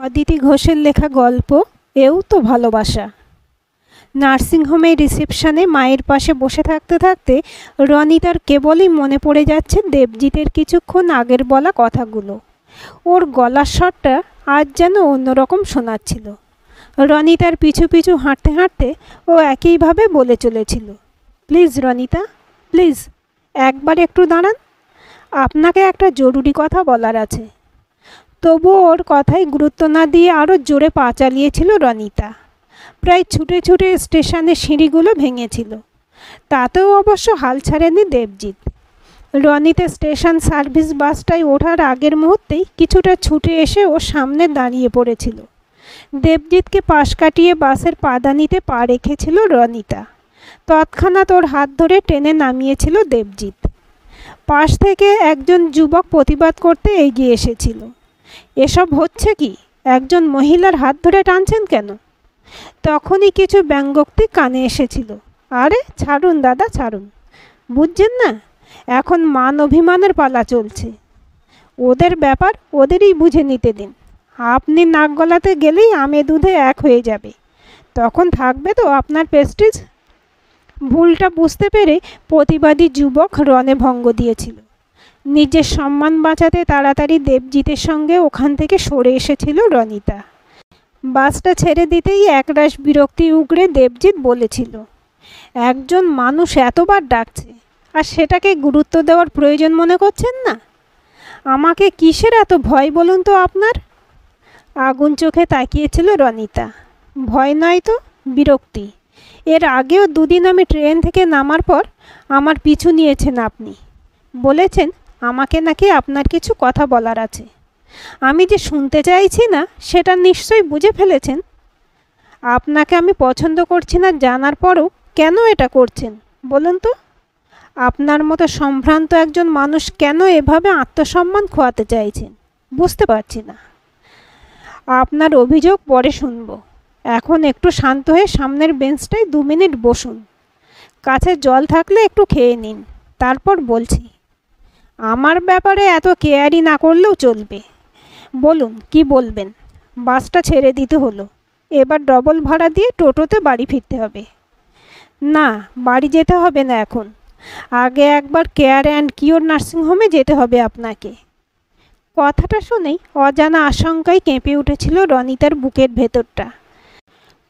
অদিতি ঘোষের লেখা গল্প এও তো ভালোবাসা। নার্সিংহোমের রিসেপশনে মায়ের পাশে বসে থাকতে থাকতে রনিতার কেবলই মনে পড়ে যাচ্ছে দেবজিতের কিছুক্ষণ আগের বলা কথাগুলো। ওর গলার স্বরটা আজ যেন অন্যরকম শোনাচ্ছিল। রনিতার পিছু পিছু হাঁটতে হাঁটতে ও একইভাবে বলে চলেছিল, প্লিজ রনিতা, প্লিজ একবার একটু দাঁড়ান, আপনাকে একটা জরুরি কথা বলার আছে। তবুও ওর কথায় গুরুত্ব না দিয়ে আরও জোরে পা চালিয়েছিল রনিতা। প্রায় ছুটে ছুটে স্টেশনের সিঁড়িগুলো ভেঙেছিল। তাতেও অবশ্য হাল ছাড়েনি দেবজিৎ। রনিতা স্টেশন সার্ভিস বাসটায় ওঠার আগের মুহূর্তেই কিছুটা ছুটে এসে ওর সামনে দাঁড়িয়ে পড়েছিল। দেবজিৎকে পাশ কাটিয়ে বাসের পাদানিতে পা রেখেছিল রনিতা। তৎক্ষণাৎ ওর হাত ধরে টেনে নামিয়েছিল দেবজিৎ। পাশ থেকে একজন যুবক প্রতিবাদ করতে এগিয়ে এসেছিল, এসব হচ্ছে কি, একজন মহিলার হাত ধরে টানছেন কেন? তখনই কিছু ব্যঙ্গোক্তি কানে এসেছিল, আরে ছাড়ুন দাদা ছাড়ুন, বুঝছেন না, এখন মান অভিমানের পালা চলছে, ওদের ব্যাপার ওদেরই বুঝে নিতে দিন, আপনি নাক গলাতে গেলেই আমে দুধে এক হয়ে যাবে, তখন থাকবে তো আপনার প্রেস্টিজ। ভুলটা বুঝতে পেরে প্রতিবাদী যুবক রণে ভঙ্গ দিয়েছিল। নিজের সম্মান বাঁচাতে তাড়াতাড়ি দেবজিতের সঙ্গে ওখান থেকে সরে এসেছিল রনিতা। বাসটা ছেড়ে দিতেই একরাশ বিরক্তি উগরে দেবজিৎ বলেছিল, একজন মানুষ এতবার ডাকছে আর সেটাকে গুরুত্ব দেওয়ার প্রয়োজন মনে করছেন না? আমাকে কিসের এত ভয় বলুন তো আপনার? আগুন চোখে তাকিয়েছিল রনিতা। ভয় নয় তো, বিরক্তি। এর আগেও দুদিন আমি ট্রেন থেকে নামার পর আমার পিছু নিয়েছেন আপনি, বলেছেন আমাকে নাকি আপনার কিছু কথা বলার আছে। আমি যে শুনতে চাইছি না সেটা নিশ্চয়ই বুঝে ফেলেছেন। আপনাকে আমি পছন্দ করছি না জানার পরও কেন এটা করছেন বলুন তো? আপনার মতো সম্ভ্রান্ত একজন মানুষ কেন এভাবে আত্মসম্মান খোয়াতে চাইছেন বুঝতে পারছি না। আপনার অভিযোগ পরে শুনব, এখন একটু শান্ত হয়ে সামনের বেঞ্চটায় 2 মিনিট বসুন, কাছে জল থাকলে একটু খেয়ে নিন, তারপর বলছি। আমার ব্যাপারে এত কেয়ারি না করলেও চলবে, বলুন কি বলবেন। বাসটা ছেড়ে দিতে হলো, এবার ডবল ভাড়া দিয়ে টোটোতে বাড়ি ফিরতে হবে। না, বাড়ি যেতে হবে না এখন, আগে একবার কেয়ার অ্যান্ড কিওর নার্সিংহোমে যেতে হবে আপনাকে। কথাটা শুনেই অজানা আশঙ্কায় কেঁপে উঠেছিল রনিতার বুকের ভেতরটা।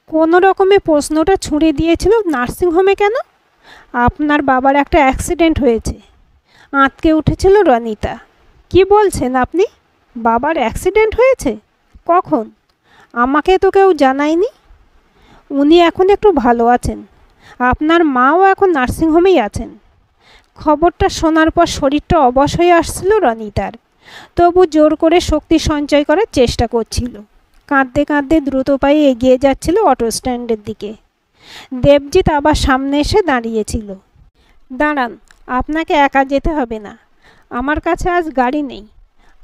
কোনো রকমে প্রশ্নটা ছুঁড়ে দিয়েছিল, নার্সিংহোমে কেন? আপনার বাবার একটা অ্যাক্সিডেন্ট হয়েছে। আঁতকে উঠেছিল রনিতা। কি বলছেন আপনি? বাবার অ্যাক্সিডেন্ট হয়েছে? কখন? আমাকে তো কেউ জানায়নি। উনি এখন একটু ভালো আছেন, আপনার মাও এখন নার্সিংহোমেই আছেন। খবরটা শোনার পর শরীরটা অবশ হয়ে আসছিল রনিতার, তবু জোর করে শক্তি সঞ্চয় করার চেষ্টা করছিল। কাঁদতে কাঁদতে দ্রুত পায়ে এগিয়ে যাচ্ছিল অটো স্ট্যান্ডের দিকে। দেবজিৎ আবার সামনে এসে দাঁড়িয়েছিল। দাঁড়ান, আপনাকে একা যেতে হবে না, আমার কাছে আজ গাড়ি নেই।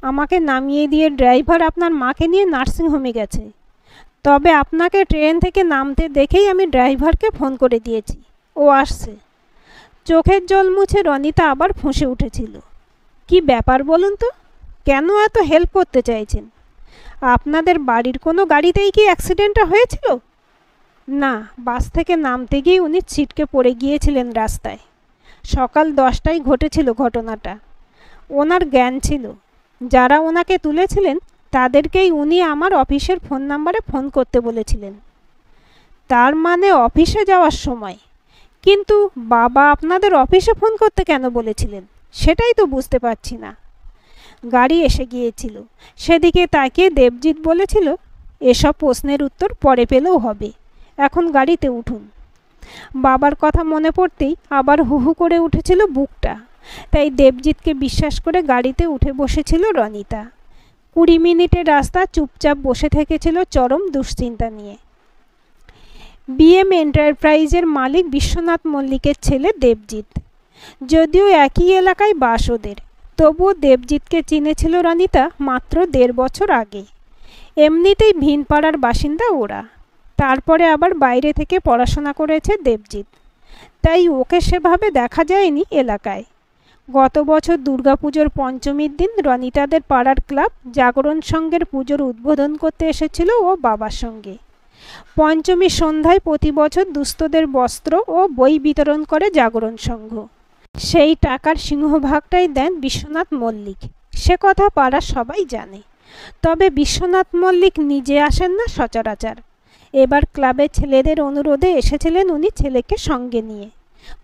আমাকে নামিয়ে দিয়ে ড্রাইভার আপনার মাকে নিয়ে নার্সিংহোমে গেছে, তবে আপনাকে ট্রেন থেকে নামতে দেখেই আমি ড্রাইভারকে ফোন করে দিয়েছি, ও আসছে। চোখের জল মুছে রনিতা আবার ফুঁসে উঠেছিল। কি ব্যাপার বলুন তো, কেন এত হেল্প করতে চাইছেন? আপনাদের বাড়ির কোনো গাড়িতেই কি অ্যাক্সিডেন্টটা হয়েছিল? না, বাস থেকে নামতে গিয়ে উনি ছিটকে পড়ে গিয়েছিলেন রাস্তায়। সকাল 10টায় ঘটেছিল ঘটনাটা। ওনার জ্ঞান ছিল, যারা ওনাকে তুলেছিলেন তাদেরকেই উনি আমার অফিসের ফোন নাম্বারে ফোন করতে বলেছিলেন। তার মানে অফিসে যাওয়ার সময়? কিন্তু বাবা আপনাদের অফিসে ফোন করতে কেন বলেছিলেন সেটাই তো বুঝতে পারছি না। গাড়ি এসে গিয়েছিল, সেদিকে তাকিয়ে দেবজিৎ বলেছিল, এসব প্রশ্নের উত্তর পরে পেলেও হবে, এখন গাড়িতে উঠুন। বাবার কথা মনে পড়তেই আবার হুহু করে উঠেছিল বুকটা, তাই দেবজিৎকে বিশ্বাস করে গাড়িতে উঠে বসেছিল রনিতা। 20 মিনিটের রাস্তা চুপচাপ বসে থেকেছিল চরম দুশ্চিন্তা নিয়ে। বিএম এন্টারপ্রাইজের মালিক বিশ্বনাথ মল্লিকের ছেলে দেবজিৎ। যদিও একই এলাকায় বাস ওদের, তবুও দেবজিৎকে চিনেছিল রনিতা মাত্র 1.5 বছর আগে। এমনিতেই ভিনপাড়ার বাসিন্দা ওরা, তারপরে আবার বাইরে থেকে পড়াশোনা করেছে দেবজিৎ, তাই ওকে সেভাবে দেখা যায়নি এলাকায়। গত বছর দুর্গাপুজোর পঞ্চমীর দিন রনিতাদের পাড়ার ক্লাব জাগরণ সংঘের পুজোর উদ্বোধন করতে এসেছিল ও বাবার সঙ্গে। পঞ্চমী সন্ধ্যায় প্রতি বছর দুস্থদের বস্ত্র ও বই বিতরণ করে জাগরণ সংঘ। সেই টাকার সিংহভাগটাই দেন বিশ্বনাথ মল্লিক, সে কথা পাড়ার সবাই জানে। তবে বিশ্বনাথ মল্লিক নিজে আসেন না সচরাচর। এবার ক্লাবের ছেলেদের অনুরোধে এসেছিলেন উনি ছেলেকে সঙ্গে নিয়ে।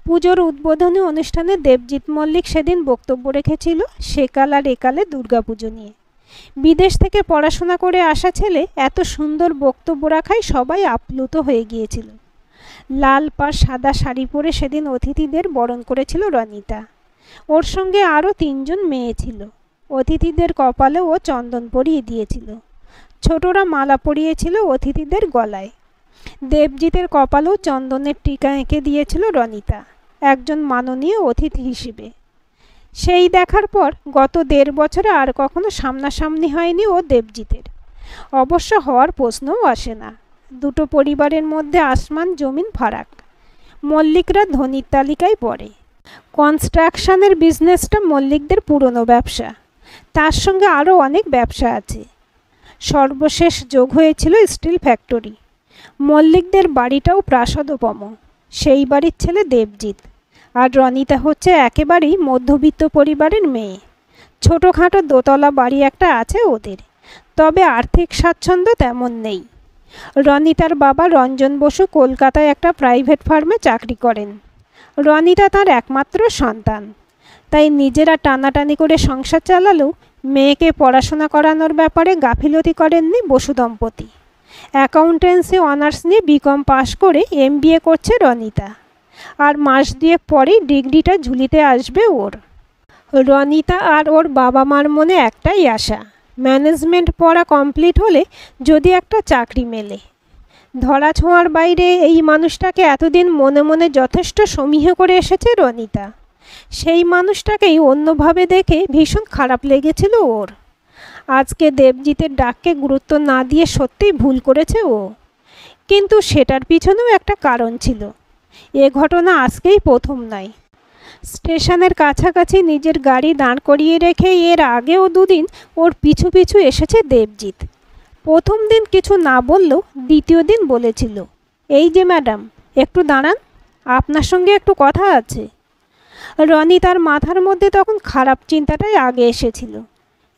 পুজোর উদ্বোধনী অনুষ্ঠানে দেবজিৎ মল্লিক সেদিন বক্তব্য রেখেছিল সেকাল আর একালে দুর্গাপুজো নিয়ে। বিদেশ থেকে পড়াশোনা করে আসা ছেলে এত সুন্দর বক্তব্য রাখায় সবাই আপ্লুত হয়ে গিয়েছিল। লাল পাড় সাদা শাড়ি পরে সেদিন অতিথিদের বরণ করেছিল রনিতা। ওর সঙ্গে আরও 3 জন মেয়ে ছিল। অতিথিদের কপালে ও চন্দন পরিয়ে দিয়েছিল। ছোটরা মালা পরিয়েছিল অতিথিদের গলায়। দেবজিতের কপালেও চন্দনের টিকা এঁকে দিয়েছিল রনিতা, একজন মাননীয় অতিথি হিসেবে। সেই দেখার পর গত 1.5 বছরে আর কখনো সামনাসামনি হয়নি ও দেবজিতের। অবশ্য হওয়ার প্রশ্নও আসে না। দুটো পরিবারের মধ্যে আসমান জমিন ফারাক। মল্লিকরা ধনীর তালিকায় পড়ে। কনস্ট্রাকশনের বিজনেসটা মল্লিকদের পুরনো ব্যবসা। তার সঙ্গে আরও অনেক ব্যবসা আছে। সর্বশেষ যোগ হয়েছিল স্টিল ফ্যাক্টরি। মল্লিকদের বাড়িটাও প্রাসাদোপম। সেই বাড়ির ছেলে দেবজিৎ। আর রনিতা হচ্ছে একেবারেই মধ্যবিত্ত পরিবারের মেয়ে। ছোটোখাটো দোতলা বাড়ি একটা আছে ওদের, তবে আর্থিক স্বাচ্ছন্দ্য তেমন নেই। রনিতার বাবা রঞ্জন বসু কলকাতায় একটা প্রাইভেট ফার্মে চাকরি করেন। রনিতা তার একমাত্র সন্তান, তাই নিজেরা টানাটানি করে সংসার চালালেও মেয়েকে পড়াশোনা করানোর ব্যাপারে গাফিলতি করেননি বসু দম্পতি। অ্যাকাউন্টেন্সি অনার্স নিয়ে বিকম পাশ করে MBA করছে রনিতা। আর মাস 2 পরেই ডিগ্রিটা ঝুলিতে আসবে ওর। রনিতা আর ওর বাবা মার মনে একটাই আশা, ম্যানেজমেন্ট পড়া কমপ্লিট হলে যদি একটা চাকরি মেলে। ধরা ছোঁয়ার বাইরে এই মানুষটাকে এতদিন মনে মনে যথেষ্ট সমীহ করে এসেছে রনিতা। সেই মানুষটাকেই অন্যভাবে দেখে ভীষণ খারাপ লেগেছিল ওর। আজকে দেবজিতের ডাককে গুরুত্ব না দিয়ে সত্যিই ভুল করেছে ও। কিন্তু সেটার পিছনেও একটা কারণ ছিল। এ ঘটনা আজকেই প্রথম নয়। স্টেশনের কাছাকাছি নিজের গাড়ি দাঁড় করিয়ে রেখে এর আগেও 2 দিন ওর পিছু পিছু এসেছে দেবজিৎ। প্রথম দিন কিছু না বললেও দ্বিতীয় দিন বলেছিল, এই যে ম্যাডাম, একটু দাঁড়ান, আপনার সঙ্গে একটু কথা আছে। রনিতার মাথার মধ্যে তখন খারাপ চিন্তাটাই আগে এসেছিল।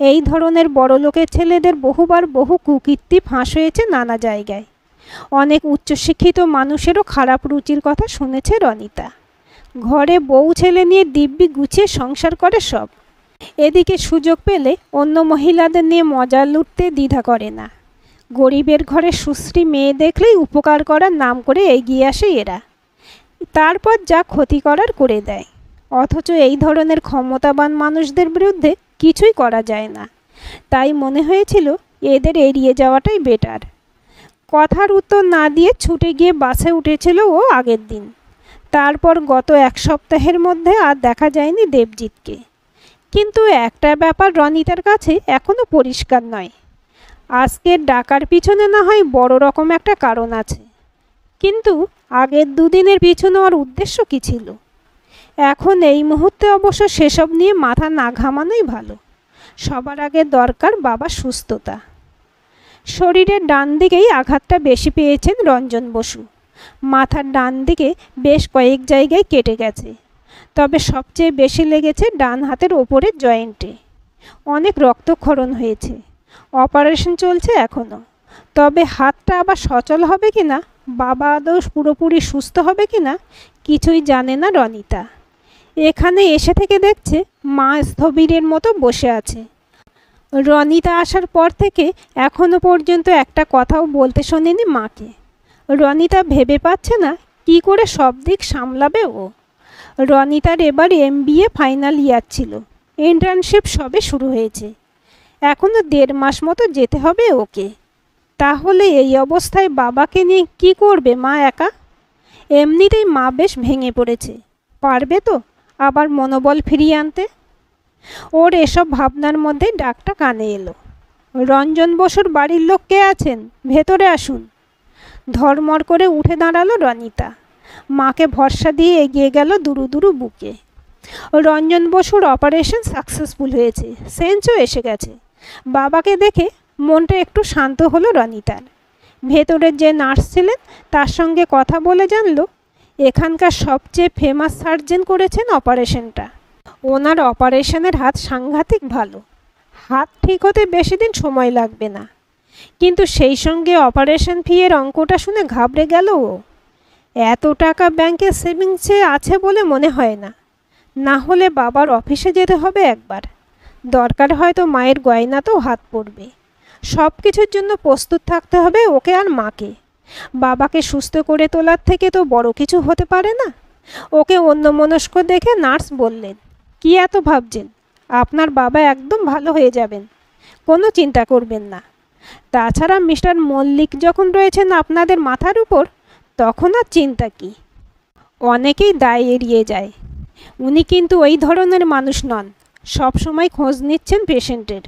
এই ধরনের বড়লোকের ছেলেদের বহুবার বহু কুকীর্তি ফাঁস হয়েছে নানা জায়গায়। অনেক উচ্চশিক্ষিত মানুষেরও খারাপ রুচির কথা শুনেছে রনিতা। ঘরে বউ ছেলে নিয়ে দিব্যি গুছিয়ে সংসার করে সব। এদিকে সুযোগ পেলে অন্য মহিলাদের নিয়ে মজা লুটতে দ্বিধা করে না। গরিবের ঘরে সুশ্রী মেয়ে দেখলেই উপকার করার নাম করে এগিয়ে আসে এরা। তারপর যা ক্ষতি করার করে দেয়। অথচ এই ধরনের ক্ষমতাবান মানুষদের বিরুদ্ধে কিছুই করা যায় না। তাই মনে হয়েছিল এদের এড়িয়ে যাওয়াটাই বেটার। কথার উত্তর না দিয়ে ছুটে গিয়ে বাসে উঠেছিল ও আগের দিন। তারপর গত 1 সপ্তাহের মধ্যে আর দেখা যায়নি দেবজিৎকে। কিন্তু একটা ব্যাপার রনিতার কাছে এখনও পরিষ্কার নয়। আজকের ডাকার পিছনে না হয় বড় রকম একটা কারণ আছে, কিন্তু আগের 2 দিনের পিছনে ওর উদ্দেশ্য কী ছিল? এখন এই মুহূর্তে অবশ্য সেসব নিয়ে মাথা না ঘামানোই ভালো। সবার আগে দরকার বাবার সুস্থতা। শরীরের ডান দিকেই আঘাতটা বেশি পেয়েছেন রঞ্জন বসু। মাথার ডান দিকে বেশ কয়েক জায়গায় কেটে গেছে, তবে সবচেয়ে বেশি লেগেছে ডান হাতের ওপরের জয়েন্টে। অনেক রক্তক্ষরণ হয়েছে। অপারেশন চলছে এখনও। তবে হাতটা আবার সচল হবে কিনা, বাবা আদৌ পুরোপুরি সুস্থ হবে কিনা, কিছুই জানে না রনিতা। এখানে এসে থেকে দেখছে মা স্থবিরের মতো বসে আছে। রনিতা আসার পর থেকে এখনো পর্যন্ত একটা কথাও বলতে শোনেনি মাকে। রনিতা ভেবে পাচ্ছে না কি করে সব দিক সামলাবে ও। রনিতার এবার MBA ফাইনাল ইয়ার ছিল। ইন্টার্নশিপ সবে শুরু হয়েছে। এখনও 1.5 মাস মতো যেতে হবে ওকে। তাহলে এই অবস্থায় বাবাকে নিয়ে কি করবে মা একা? এমনিতেই মা বেশ ভেঙে পড়েছে। পারবে তো আবার মনোবল ফিরিয়ে আনতে? ওর এসব ভাবনার মধ্যে ডাকটা কানে এলো, রঞ্জন বসুর বাড়ির লোক কে আছেন, ভেতরে আসুন। ধর্মর করে উঠে দাঁড়ালো রনিতা। মাকে ভরসা দিয়ে এগিয়ে গেল দুরু দুরু বুকে। রঞ্জন বসুর অপারেশন সাকসেসফুল হয়েছে, সেন্সও এসে গেছে। বাবাকে দেখে মনটা একটু শান্ত হলো রনিতার। ভেতরের যে নার্স ছিলেন তার সঙ্গে কথা বলে জানলো এখানকার সবচেয়ে ফেমাস সার্জন করেছেন অপারেশনটা। ওনার অপারেশনের হাত সাংঘাতিক ভালো, হাত ঠিক হতে বেশি দিন সময় লাগবে না। কিন্তু সেই সঙ্গে অপারেশন ফি এর অঙ্কটা শুনে ঘাবড়ে গেল ও। এত টাকা ব্যাংকে সেভিংসে আছে বলে মনে হয় না। না হলে বাবার অফিসে যেতে হবে একবার, দরকার হয়তো মায়ের গয়নাতেও হাত পড়বে। সব কিছুর জন্য প্রস্তুত থাকতে হবে ওকে আর মাকে। বাবাকে সুস্থ করে তোলার থেকে তো বড় কিছু হতে পারে না। ওকে অন্যমনস্ক দেখে নার্স বললেন, কি এত ভাবছেন? আপনার বাবা একদম ভালো হয়ে যাবেন, কোনো চিন্তা করবেন না। তাছাড়া মিস্টার মল্লিক যখন রয়েছেন আপনাদের মাথার উপর, তখন আর চিন্তা কি। অনেকেই দায় এড়িয়ে যায়, উনি কিন্তু ওই ধরনের মানুষ নন, সব সময় খোঁজ নিচ্ছেন পেশেন্টের।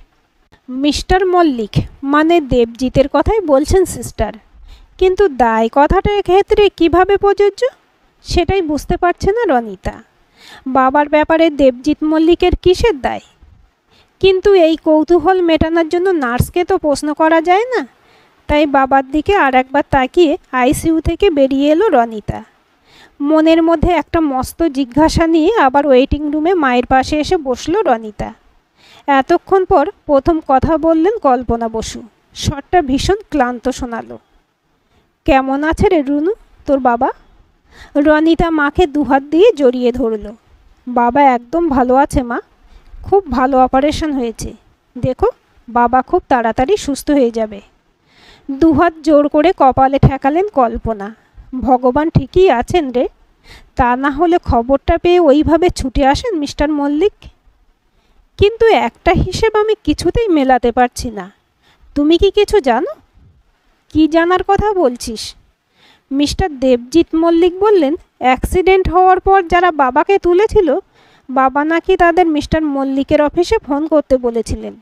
মিস্টার মল্লিক মানে দেবজিতের কথাই বলছেন সিস্টার, কিন্তু দায় কথাটা এক্ষেত্রে কীভাবে প্রযোজ্য সেটাই বুঝতে পারছে না রনিতা। বাবার ব্যাপারে দেবজিৎ মল্লিকের কিসের দায়? কিন্তু এই কৌতূহল মেটানোর জন্য নার্সকে তো প্রশ্ন করা যায় না। তাই বাবার দিকে আর একবার তাকিয়ে আইসিইউ থেকে বেরিয়ে এলো রনিতা। মনের মধ্যে একটা মস্ত জিজ্ঞাসা নিয়ে আবার ওয়েটিং রুমে মায়ের পাশে এসে বসলো রনিতা। এতক্ষণ পর প্রথম কথা বললেন কল্পনা বসু। স্বরটা ভীষণ ক্লান্ত শোনালো। কেমন আছে রে রুনু তোর বাবা? রনিতা মাকে দুহাত দিয়ে জড়িয়ে ধরল। বাবা একদম ভালো আছে মা, খুব ভালো অপারেশন হয়েছে। দেখো বাবা খুব তাড়াতাড়ি সুস্থ হয়ে যাবে। দুহাত জোর করে কপালে ঠেকালেন কল্পনা। ভগবান ঠিকই আছেন রে, তা না হলে খবরটা পেয়ে ওইভাবে ছুটে আসেন মিস্টার মল্লিক। কিন্তু একটা হিসেব আমি কিছুতেই মেলাতে পারছি না। তুমি কি কিছু জানো? কি জানার কথা বলছিস? মিস্টার দেবজিৎ মল্লিক বললেন অ্যাক্সিডেন্ট হওয়ার পর যারা বাবাকে তুলেছিল, বাবা নাকি তাদের মিস্টার মল্লিকের অফিসে ফোন করতে বলেছিলেন।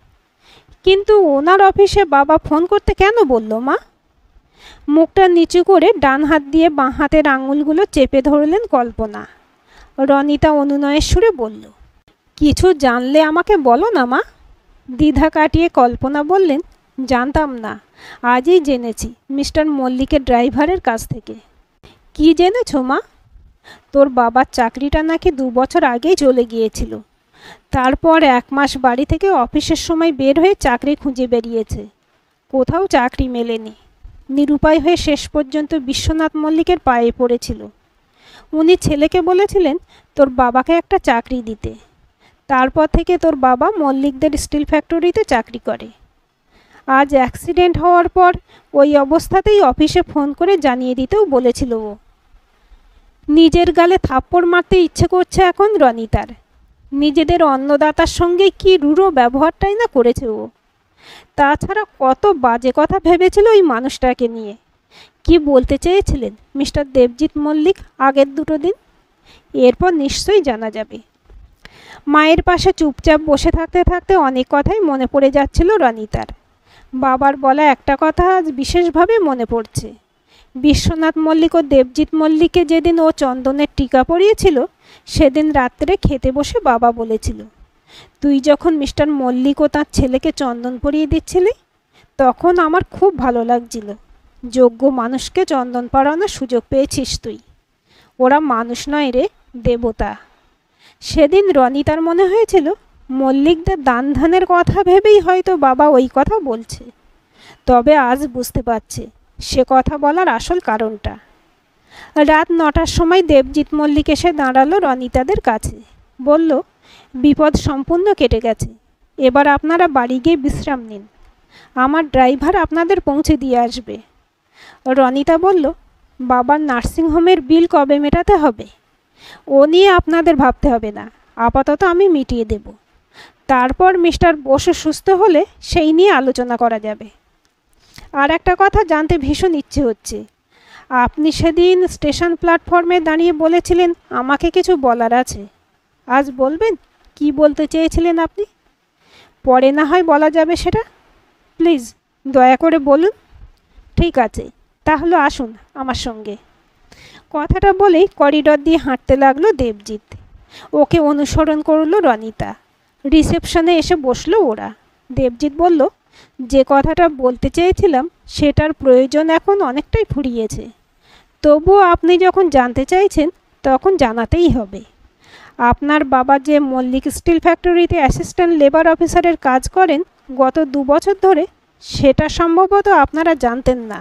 কিন্তু ওনার অফিসে বাবা ফোন করতে কেন বলল মা? মুখটা নিচু করে ডান হাত দিয়ে বাঁ হাতের আঙুলগুলো চেপে ধরলেন কল্পনা। রনিতা অনুনয়ের সুরে বলল, কিছু জানলে আমাকে বলো না মা। দ্বিধা কাটিয়ে কল্পনা বললেন, জানতাম না, আজই জেনেছি মিস্টার মল্লিকের ড্রাইভারের কাছ থেকে। কি জেনেছ মা? তোর বাবার চাকরিটা নাকি 2 বছর আগেই চলে গিয়েছিল। তারপর 1 মাস বাড়ি থেকে অফিসের সময় বের হয়ে চাকরি খুঁজে বেরিয়েছে, কোথাও চাকরি মেলেনি। নিরুপায় হয়ে শেষ পর্যন্ত বিশ্বনাথ মল্লিকের পায়ে পড়েছিল। উনি ছেলেকে বলেছিলেন তোর বাবাকে একটা চাকরি দিতে। তারপর থেকে তোর বাবা মল্লিকদের স্টিল ফ্যাক্টরিতে চাকরি করে। আজ অ্যাক্সিডেন্ট হওয়ার পর ওই অবস্থাতেই অফিসে ফোন করে জানিয়ে দিতেও বলেছিল ও। নিজের গালে থাপ্পড় মারতে ইচ্ছে করছে এখন রনিতার। নিজেদের অন্নদাতার সঙ্গে কি রূঢ় ব্যবহারটাই না করেছে ও। তাছাড়া কত বাজে কথা ভেবেছিল ওই মানুষটাকে নিয়ে। কি বলতে চেয়েছিলেন মিস্টার দেবজিৎ মল্লিক আগের 2 দিন? এরপর নিশ্চয়ই জানা যাবে। মায়ের পাশে চুপচাপ বসে থাকতে থাকতে অনেক কথাই মনে পড়ে যাচ্ছিল রনিতার। বাবার বলা একটা কথা আজ বিশেষভাবে মনে পড়ছে। বিশ্বনাথ মল্লিক ও দেবজিৎ মল্লিককে যেদিন ও চন্দনের টিকা পরিয়েছিল, সেদিন রাত্রে খেতে বসে বাবা বলেছিল, তুই যখন মিস্টার মল্লিক ও তার ছেলেকে চন্দন পরিয়ে দিচ্ছিলি, তখন আমার খুব ভালো লাগছিল। যোগ্য মানুষকে চন্দন পরানোর সুযোগ পেয়েছিস তুই। ওরা মানুষ নয় রে, দেবতা। সেদিন রনিতার মনে হয়েছিল মল্লিকদের দান ধানের কথা ভেবেই হয়তো বাবা ওই কথা বলছে। তবে আজ বুঝতে পারছে সে কথা বলার আসল কারণটা। রাত 9টার সময় দেবজিৎ মল্লিক এসে দাঁড়ালো রনিতাদের কাছে। বলল, বিপদ সম্পূর্ণ কেটে গেছে, এবার আপনারা বাড়ি গিয়ে বিশ্রাম নিন। আমার ড্রাইভার আপনাদের পৌঁছে দিয়ে আসবে। রনিতা বলল, বাবার নার্সিংহোমের বিল কবে মেটাতে হবে? ও নিয়ে আপনাদের ভাবতে হবে না, আপাতত আমি মিটিয়ে দেব। তারপর মিস্টার বসু সুস্থ হলে সেই নিয়ে আলোচনা করা যাবে। আর একটা কথা জানতে ভীষণ ইচ্ছে হচ্ছে। আপনি সেদিন স্টেশন প্ল্যাটফর্মে দাঁড়িয়ে বলেছিলেন আমাকে কিছু বলার আছে। আজ বলবেন কি বলতে চেয়েছিলেন আপনি? পরে না হয় বলা যাবে সেটা। প্লিজ দয়া করে বলুন। ঠিক আছে, তাহলে আসুন আমার সঙ্গে। কথাটা বলেই করিডর দিয়ে হাঁটতে লাগলো দেবজিৎ। ওকে অনুসরণ করলো রনিতা। রিসেপশনে এসে বসলো ওরা। দেবজিৎ বলল, যে কথাটা বলতে চেয়েছিলাম সেটার প্রয়োজন এখন অনেকটাই ফুরিয়েছে। তবুও আপনি যখন জানতে চাইছেন তখন জানাতেই হবে। আপনার বাবা যে মল্লিক স্টিল ফ্যাক্টরিতে অ্যাসিস্ট্যান্ট লেবার অফিসারের কাজ করেন গত 2 বছর ধরে, সেটা সম্ভবত আপনারা জানতেন না।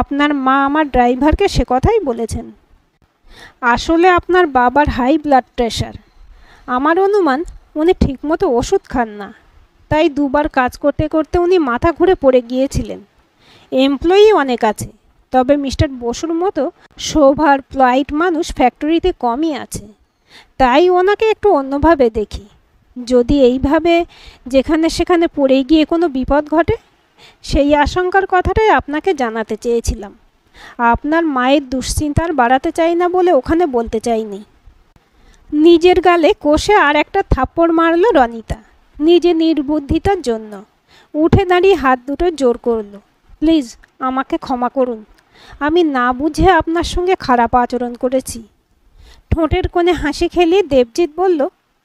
আপনার মা আমার ড্রাইভারকে সে কথাই বলেছেন। আসলে আপনার বাবার হাই ব্লাড প্রেশার। আমার অনুমান উনি ঠিকমতো ওষুধ খান না, তাই 2বার কাজ করতে করতে উনি মাথা ঘুরে পড়ে গিয়েছিলেন। এমপ্লয়ি অনেক আছে, তবে মিস্টার বসুর মতো সোভার প্লাইট মানুষ ফ্যাক্টরিতে কমই আছে। তাই ওনাকে একটু অন্যভাবে দেখি। যদি এইভাবে যেখানে সেখানে পড়ে গিয়ে কোনো বিপদ ঘটে, সেই আশঙ্কার কথাটাই আপনাকে জানাতে চেয়েছিলাম। আপনার মায়ের দুশ্চিন্তার বাড়াতে চাই না বলে ওখানে বলতে চাইনি। নিজের গালে কষে আর একটা থাপ্পড় মারল রনিতা, নিজের নির্বুদ্ধিতার জন্য। উঠে দাঁড়িয়ে হাত দুটো জোর করল। প্লিজ আমাকে ক্ষমা করুন, আমি না বুঝে আপনার সঙ্গে খারাপ আচরণ করেছি। ঠোঁটের কোণে হাসি খেলিয়ে দেবজিৎ বলল,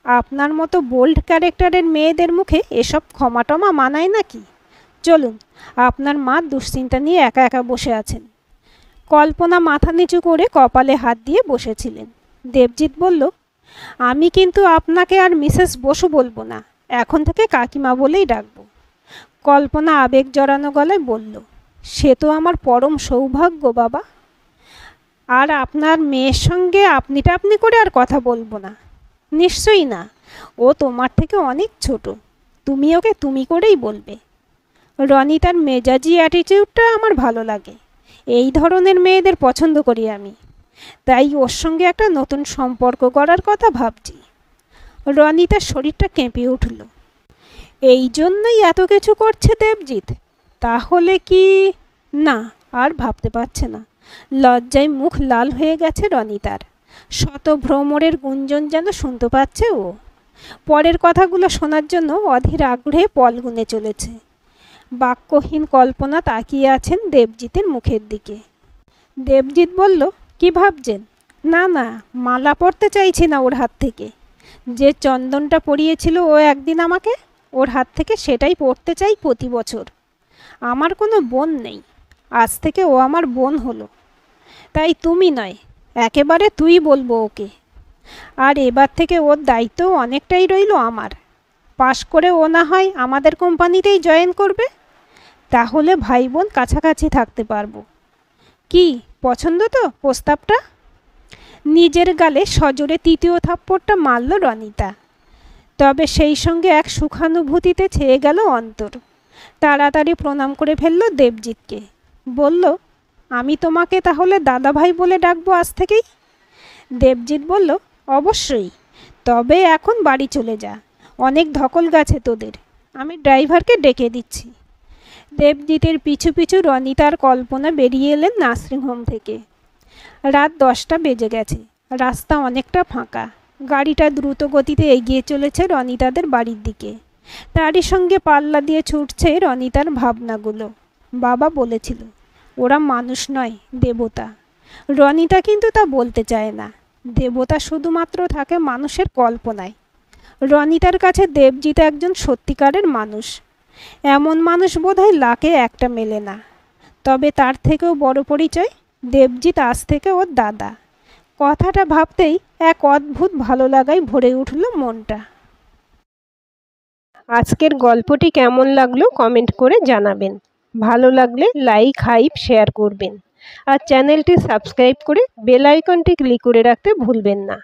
আপনার মতো বোল্ড ক্যারেক্টারের মেয়েদের মুখে এসব ক্ষমা টমা মানায় নাকি? চলুন, আপনার মা দুশ্চিন্তা নিয়ে একা একা বসে আছেন। কল্পনা মাথা নিচু করে কপালে হাত দিয়ে বসেছিলেন। দেবজিৎ বলল, আমি কিন্তু আপনাকে আর মিসেস বসু বলবো না, এখন থেকে কাকিমা বলেই ডাকবো। কল্পনা আবেগ জড়ানো গলায় বলল, সে তো আমার পরম সৌভাগ্য বাবা। আর আপনার মেয়ের সঙ্গে আপনিটা আপনি করে আর কথা বলবো না। নিশ্চয়ই না, ও তোমার থেকে অনেক ছোট, তুমি ওকে তুমি করেই বলবে। রনিতার মেজাজি অ্যাটিটিউডটা আমার ভালো লাগে। এই ধরনের মেয়েদের পছন্দ করি আমি, তাই ওর সঙ্গে একটা নতুন সম্পর্ক করার কথা ভাবছি। রনিতার শরীরটা কেঁপে উঠল। এই জন্যই এত কিছু করছে দেবজিৎ? তাহলে কি? না, আর ভাবতে পারছে না। লজ্জায় মুখ লাল হয়ে গেছে রনিতার। শত ভ্রমরের গুঞ্জন যেন শুনতে পাচ্ছে ও। পরের কথাগুলো শোনার জন্য অধীর আগ্রহে পল গুনে চলেছে। বাক্যহীন কল্পনা তাকিয়ে আছেন দেবজিতের মুখের দিকে। দেবজিৎ বলল, কি ভাবছেন? না না, মালা পরতে চাইছি না ওর হাত থেকে। যে চন্দনটা পরিয়েছিল ও একদিন আমাকে, ওর হাত থেকে সেটাই পরতে চাই প্রতি বছর। আমার কোনো বোন নেই, আজ থেকে ও আমার বোন হলো। তাই তুমি নয়, একেবারে তুই বলবো ওকে। আর এবার থেকে ওর দায়িত্ব অনেকটাই রইল আমার। পাশ করে ও না হয় আমাদের কোম্পানিতেই জয়েন করবে, তাহলে ভাই বোন কাছাকাছি থাকতে পারবো। কি পছন্দ তো প্রস্তাবটা? নিজের গালে সজোরে 3য় থাপ্পড়টা মারল রনিতা। তবে সেই সঙ্গে এক সুখানুভূতিতে ছেয়ে গেল অন্তর। তাড়াতাড়ি প্রণাম করে ফেলল দেবজিৎকে। বলল, আমি তোমাকে তাহলে দাদাভাই বলে ডাকবো আজ থেকেই? দেবজিৎ বলল, অবশ্যই, তবে এখন বাড়ি চলে যা, অনেক ধকল গেছে তোদের, আমি ড্রাইভারকে ডেকে দিচ্ছি। দেবজিতের পিছু পিছু রনিতার কল্পনা বেরিয়ে এলেন নার্সিংহোম থেকে। রাত 10টা বেজে গেছে। রাস্তা অনেকটা ফাঁকা। গাড়িটা দ্রুত গতিতে এগিয়ে চলেছে রনিতাদের বাড়ির দিকে। তারই সঙ্গে পাল্লা দিয়ে ছুটছে রনিতার ভাবনাগুলো। বাবা বলেছিল ওরা মানুষ নয়, দেবতা। রনিতা কিন্তু তা বলতে চায় না। দেবতা শুধুমাত্র থাকে মানুষের কল্পনায়। রনিতার কাছে দেবজিৎ একজন সত্যিকারের মানুষ। এমন মানুষ বোধহয় লাখে একটা মেলে না। তবে তার থেকেও বড় পরিচয়, দেবজিৎ আজ থেকে ওর দাদা। কথাটা ভাবতেই এক অদ্ভুত ভালো লাগায় ভরে উঠল মনটা। আজকের গল্পটি কেমন লাগলো কমেন্ট করে জানাবেন। ভালো লাগলে লাইক, হাইপ, শেয়ার করবেন। আর চ্যানেলটি সাবস্ক্রাইব করে বেল আইকনটি ক্লিক করে রাখতে ভুলবেন না।